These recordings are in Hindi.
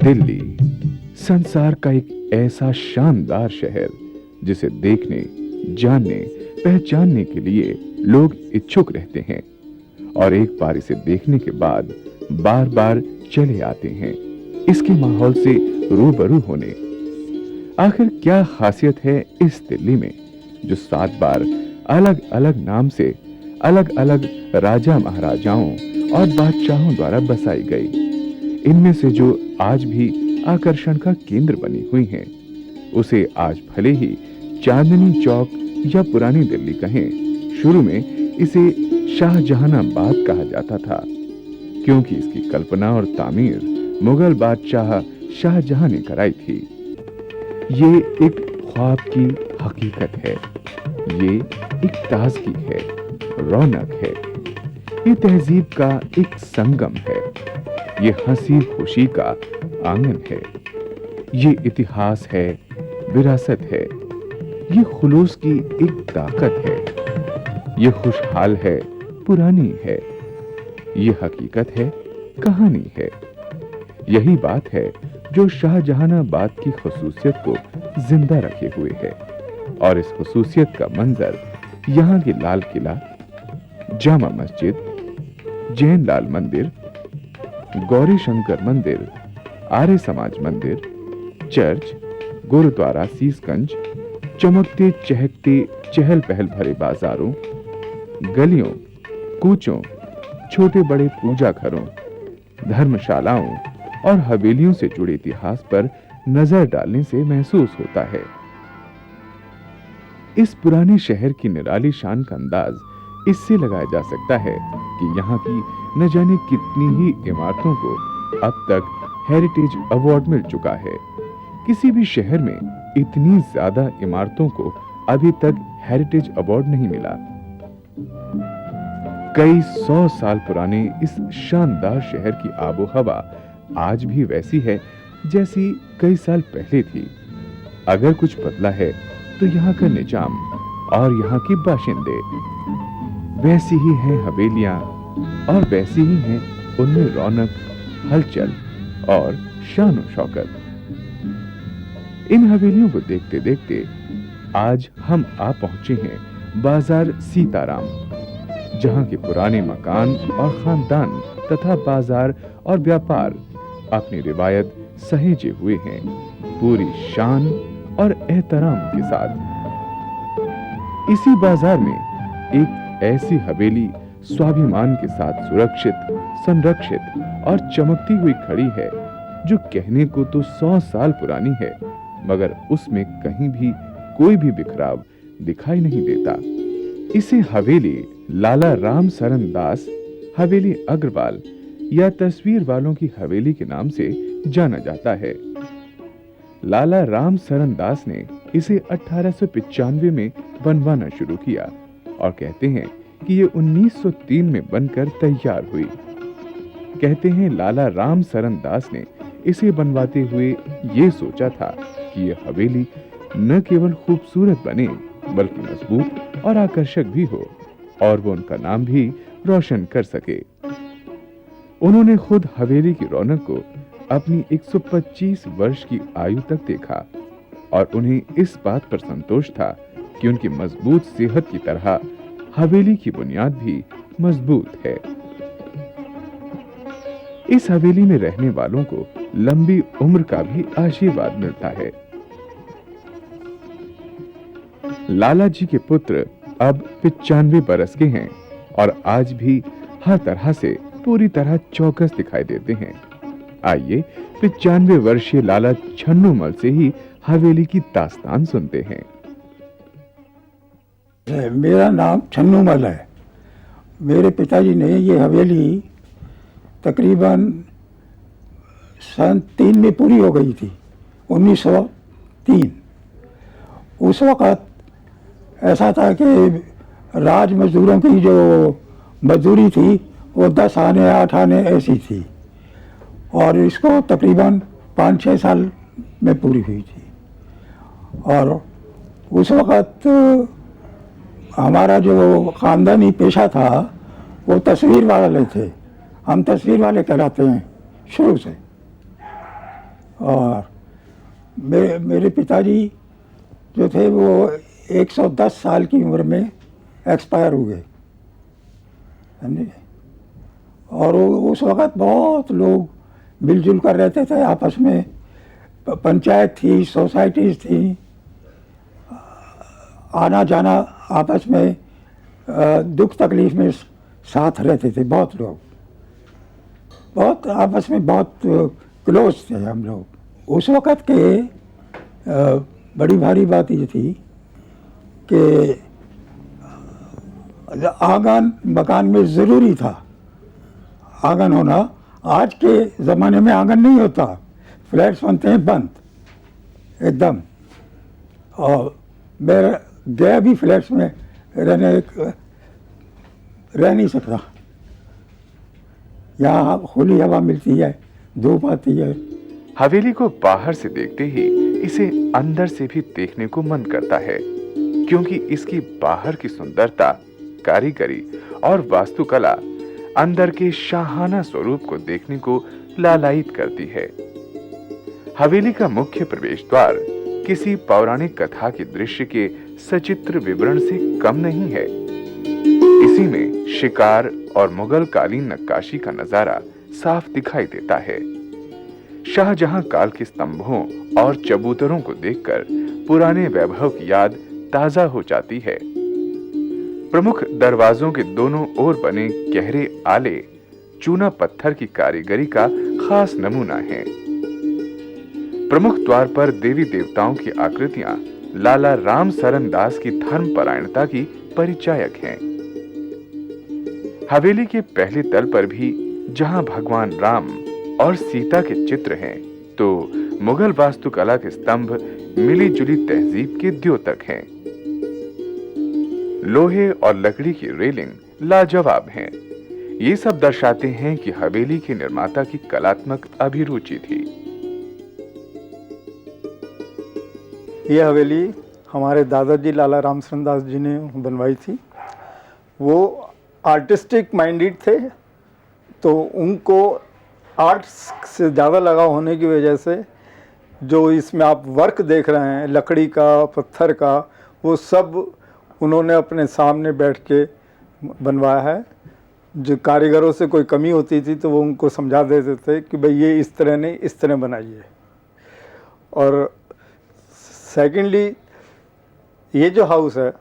दिल्ली संसार का एक ऐसा शानदार शहर जिसे देखने, जानने, पहचानने के लिए लोग इच्छुक रहते हैं और एक बार इसे देखने के बाद बार बार चले आते हैं इसके माहौल से रूबरू होने। आखिर क्या खासियत है इस दिल्ली में जो 7 बार अलग अलग नाम से अलग अलग राजा महाराजाओं और बादशाहों द्वारा बसाई गई। इनमें से जो आज भी आकर्षण का केंद्र बनी हुई हैं, उसे आज भले ही चांदनी चौक या पुरानी दिल्ली कहें, शुरू में इसे शाहजहानाबाद कहा जाता था क्योंकि इसकी कल्पना और तामीर मुगल बादशाह शाहजहां ने कराई थी। ये एक ख्वाब की हकीकत है, ये एक ताजगी है, रौनक है, ये तहजीब का एक संगम है, ये हंसी खुशी का आंगन है, ये इतिहास है, विरासत है, ये खुलूस की एक ताकत है, ये खुशहाल है, पुरानी है, ये हकीकत है, कहानी है। यही बात है जो शाहजहानाबाद की खुसूसियत को जिंदा रखे हुए है और इस खुसूसियत का मंजर यहाँ के लाल किला, जामा मस्जिद, जैन लाल मंदिर, गौरी शंकर मंदिर, आर्य समाज मंदिर, चर्च, गुरुद्वारा सीसगंज, चमकते चहकते चहल पहल भरे बाजारों, गलियों, कूचों, छोटे बड़े पूजा घरों, धर्मशालाओं और हवेलियों से जुड़े इतिहास पर नजर डालने से महसूस होता है। इस पुराने शहर की निराली शान का अंदाज इससे लगाया जा सकता है कि यहाँ की न जाने कितनी ही इमारतों को अब तक हेरिटेज अवार्ड मिल चुका है। किसी भी शहर में इतनी ज्यादा इमारतों को अभी तक हेरिटेज अवार्ड नहीं मिला। कई 100 साल पुराने इस शानदार शहर की आबो हवा आज भी वैसी है जैसी कई साल पहले थी। अगर कुछ बदला है तो यहाँ का निजाम और यहाँ के बाशिंदे। वैसी ही हैं हवेलियां और वैसी ही हैं उनमें रौनक, हलचल और शान और शौकत। इन हवेलियों को देखते देखते आज हम आ पहुंचे हैं बाजार सीताराम, जहां के पुराने मकान और खानदान तथा बाजार और व्यापार अपनी रिवायत सहेजे हुए हैं पूरी शान और एहतराम के साथ। इसी बाजार में एक ऐसी हवेली स्वाभिमान के साथ सुरक्षित, संरक्षित और चमकती हुई खड़ी है जो कहने को तो 100 साल पुरानी है, मगर उसमें कहीं भी कोई भी बिखराव दिखाई नहीं देता। इसे हवेली लाला राम सरन दास, हवेली अग्रवाल या तस्वीर वालों की हवेली के नाम से जाना जाता है। लाला राम सरन दास ने इसे 1895 में बनवाना शुरू किया और कहते हैं कि ये 1903 में बनकर तैयार हुई। कहते हैं लाला राम सरन दास ने इसे बनवाते हुए ये सोचा था कि ये हवेली न केवल खूबसूरत बने बल्कि मजबूत और आकर्षक भी हो और वो उनका नाम भी रोशन कर सके। उन्होंने खुद हवेली की रौनक को अपनी 125 वर्ष की आयु तक देखा और उन्हें इस बात पर संतोष था कि उनकी मजबूत सेहत की तरह हवेली की बुनियाद भी मजबूत है। इस हवेली में रहने वालों को लंबी उम्र का भी आशीर्वाद मिलता है। लाला जी के पुत्र अब 95 बरस के हैं और आज भी हर तरह से पूरी तरह चौकस दिखाई देते हैं। आइए 95 वर्षीय लाला छन्नूमल से ही हवेली की दास्तान सुनते हैं। मेरा नाम छन्नूमल है। मेरे पिताजी ने ये हवेली तकरीबन सन 3 में पूरी हो गई थी, 1903। उस वक़्त ऐसा था कि राज मजदूरों की जो मजदूरी थी वो 10 आने 8 आने ऐसी थी और इसको तकरीबन 5-6 साल में पूरी हुई थी। और उस वक़्त हमारा जो ख़ानदानी पेशा था वो तस्वीर वाले थे। हम तस्वीर वाले कहलाते हैं शुरू से। और मेरे पिताजी जो थे वो 110 साल की उम्र में एक्सपायर हुए, समझे। और उस वक़्त बहुत लोग मिलजुल कर रहते थे आपस में, पंचायत थी, सोसाइटीज़ थी, आना जाना आपस में, दुख तकलीफ में साथ रहते थे बहुत लोग, बहुत आपस में बहुत क्लोज थे हम लोग। उस वक़्त के बड़ी भारी बात ये थी कि आंगन मकान में ज़रूरी था आंगन होना। आज के ज़माने में आंगन नहीं होता, फ्लैट्स बनते हैं बंद एकदम। और मैं गया भी फ्लैट्स में रह नहीं सकता। यहाँ खुली हवा मिलती है, धूप आती है। हवेली को बाहर से देखते ही इसे अंदर से भी देखने को मन करता है, क्योंकि इसकी बाहर की सुंदरता, कारीगरी और वास्तुकला अंदर के शाहाना स्वरूप को देखने को लालायित करती है। हवेली का मुख्य प्रवेश द्वार किसी पौराणिक कथा के दृश्य के सचित्र विवरण से कम नहीं है। इसी में शिकार और मुगल कालीन नक्काशी का नजारा साफ दिखाई देता है। शाहजहां काल के स्तंभों और चबूतरों को देखकर पुराने वैभव की याद ताजा हो जाती है। प्रमुख दरवाजों के दोनों ओर बने गहरे आले चूना पत्थर की कारीगरी का खास नमूना हैं। प्रमुख द्वार पर देवी देवताओं की आकृतियां लाला राम सरन दास की धर्मपरायणता की परिचायक हैं। हवेली के पहले तल पर भी जहां भगवान राम और सीता के चित्र हैं, तो मुगल वास्तुकला के स्तंभ मिली जुली तहजीब के द्योतक हैं। लोहे और लकड़ी की रेलिंग लाजवाब हैं। ये सब दर्शाते हैं कि हवेली के निर्माता की कलात्मक अभिरुचि थी। ये हवेली हमारे दादाजी लाला राम सरन दास जी ने बनवाई थी। वो आर्टिस्टिक माइंडेड थे, तो उनको आर्ट्स से ज़्यादा लगाव होने की वजह से जो इसमें आप वर्क देख रहे हैं, लकड़ी का, पत्थर का, वो सब उन्होंने अपने सामने बैठ के बनवाया है। जो कारीगरों से कोई कमी होती थी तो वो उनको समझा देते थे कि भाई ये इस तरह नहीं, इस तरह बनाइए। और सेकेंडली, ये जो हाउस है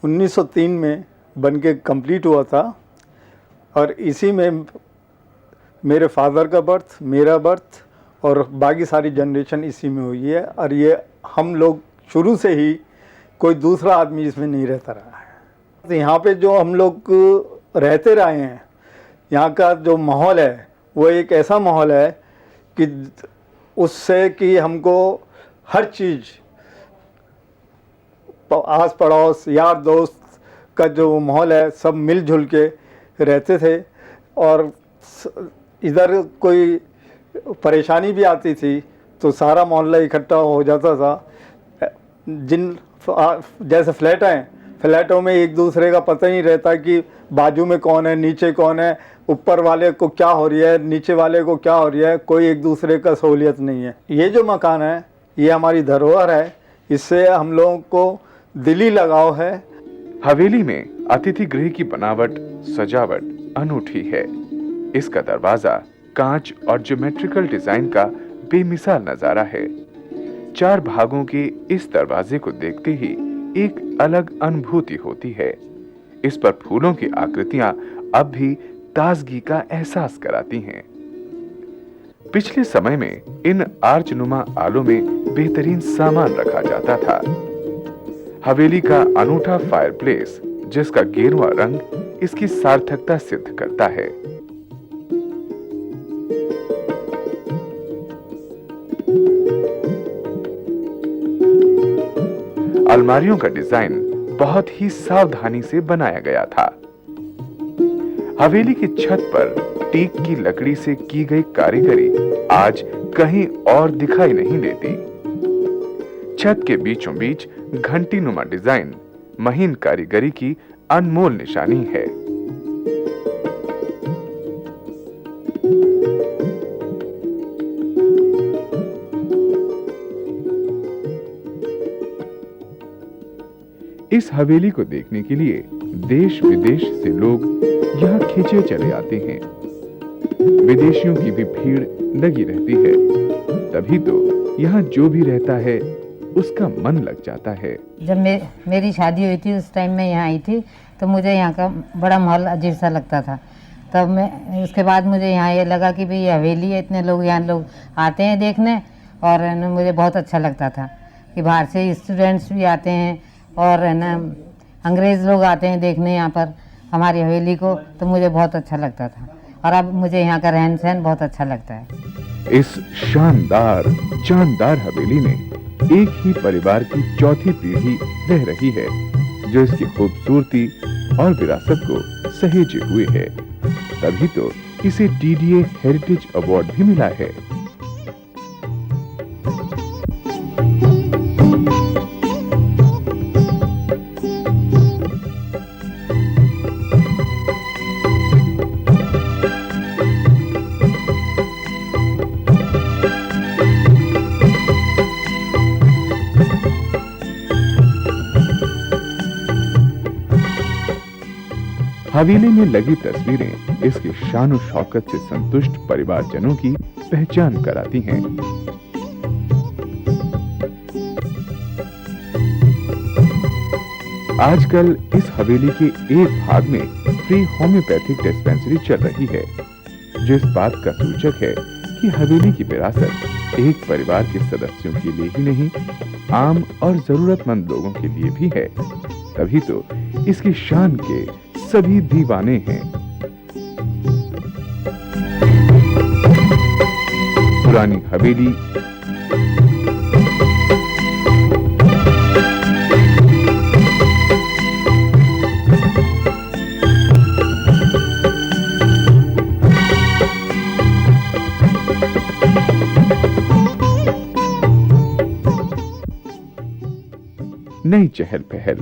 1903 में बन के कंप्लीट हुआ था, और इसी में मेरे फादर का बर्थ, मेरा बर्थ और बाकी सारी जनरेशन इसी में हुई है। और ये हम लोग शुरू से ही, कोई दूसरा आदमी इसमें नहीं रहता रहा है। तो यहाँ पे जो हम लोग रहते रहे हैं, यहाँ का जो माहौल है वो एक ऐसा माहौल है कि उससे कि हमको हर चीज़, आस पड़ोस, यार दोस्त का जो माहौल है, सब मिलजुल के रहते थे। और इधर कोई परेशानी भी आती थी तो सारा मोहल्ला इकट्ठा हो जाता था। जैसे फ्लैट हैं, फ्लैटों में एक दूसरे का पता ही नहीं रहता कि बाजू में कौन है, नीचे कौन है, ऊपर वाले को क्या हो रही है, नीचे वाले को क्या हो रही है, कोई एक दूसरे का सहूलियत नहीं है। ये जो मकान है ये हमारी धरोहर है, इससे हम लोगों को दिली लगाव है। हवेली में अतिथि गृह की बनावट, सजावट अनूठी है। इसका दरवाजा कांच और ज्योमेट्रिकल डिजाइन का बेमिसाल नजारा है। 4 भागों के इस दरवाजे को देखते ही एक अलग अनुभूति होती है। इस पर फूलों की आकृतियां अब भी ताजगी का एहसास कराती हैं। पिछले समय में इन आर्चनुमा आलों में बेहतरीन सामान रखा जाता था। हवेली का अनूठा फायरप्लेस, जिसका गेरुआ रंग इसकी सार्थकता सिद्ध करता है। अलमारियों का डिजाइन बहुत ही सावधानी से बनाया गया था। हवेली की छत पर टीक की लकड़ी से की गई कारीगरी आज कहीं और दिखाई नहीं देती। छत के बीचों बीच घंटीनुमा डिजाइन महीन कारीगरी की अनमोल निशानी है। इस हवेली को देखने के लिए देश विदेश से लोग यहाँ खींचे चले आते हैं। विदेशियों की भी भीड़ लगी रहती है, तभी तो यहाँ जो भी रहता है उसका मन लग जाता है। जब मेरी शादी हुई थी उस टाइम मैं यहाँ आई थी, तो मुझे यहाँ का बड़ा माहौल अजीब सा लगता था। तब मैं उसके बाद मुझे यहाँ ये लगा कि भाई ये हवेली है, इतने लोग यहाँ लोग आते हैं देखने, और है ना मुझे बहुत अच्छा लगता था कि बाहर से स्टूडेंट्स भी आते हैं और है ना अंग्रेज़ लोग आते हैं देखने यहाँ पर हमारी हवेली को, तो मुझे बहुत अच्छा लगता था। और अब मुझे यहाँ का रहन सहन बहुत अच्छा लगता है। इस शानदार जानदार हवेली में एक ही परिवार की चौथी पीढ़ी रह रही है, जो इसकी खूबसूरती और विरासत को सहेजे हुए है। तभी तो इसे टीडीए हेरिटेज अवार्ड भी मिला है। हवेली में लगी तस्वीरें इसकी शान शौकत से संतुष्ट परिवारजनों की पहचान कराती हैं। आजकल इस हवेली के एक भाग में फ्री होम्योपैथिक डिस्पेंसरी चल रही है, जो इस बात का सूचक है कि हवेली की विरासत एक परिवार के सदस्यों के लिए ही नहीं, आम और जरूरतमंद लोगों के लिए भी है। तभी तो इसकी शान के सभी दीवाने हैं। पुरानी हवेली नई चहल पहल,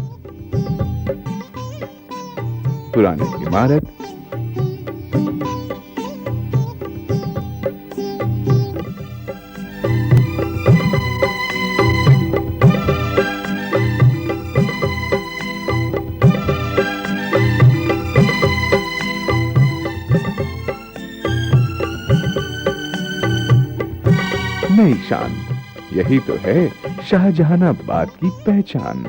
पुरानी इमारत, नई शान। यही तो है शाहजहानाबाद की पहचान।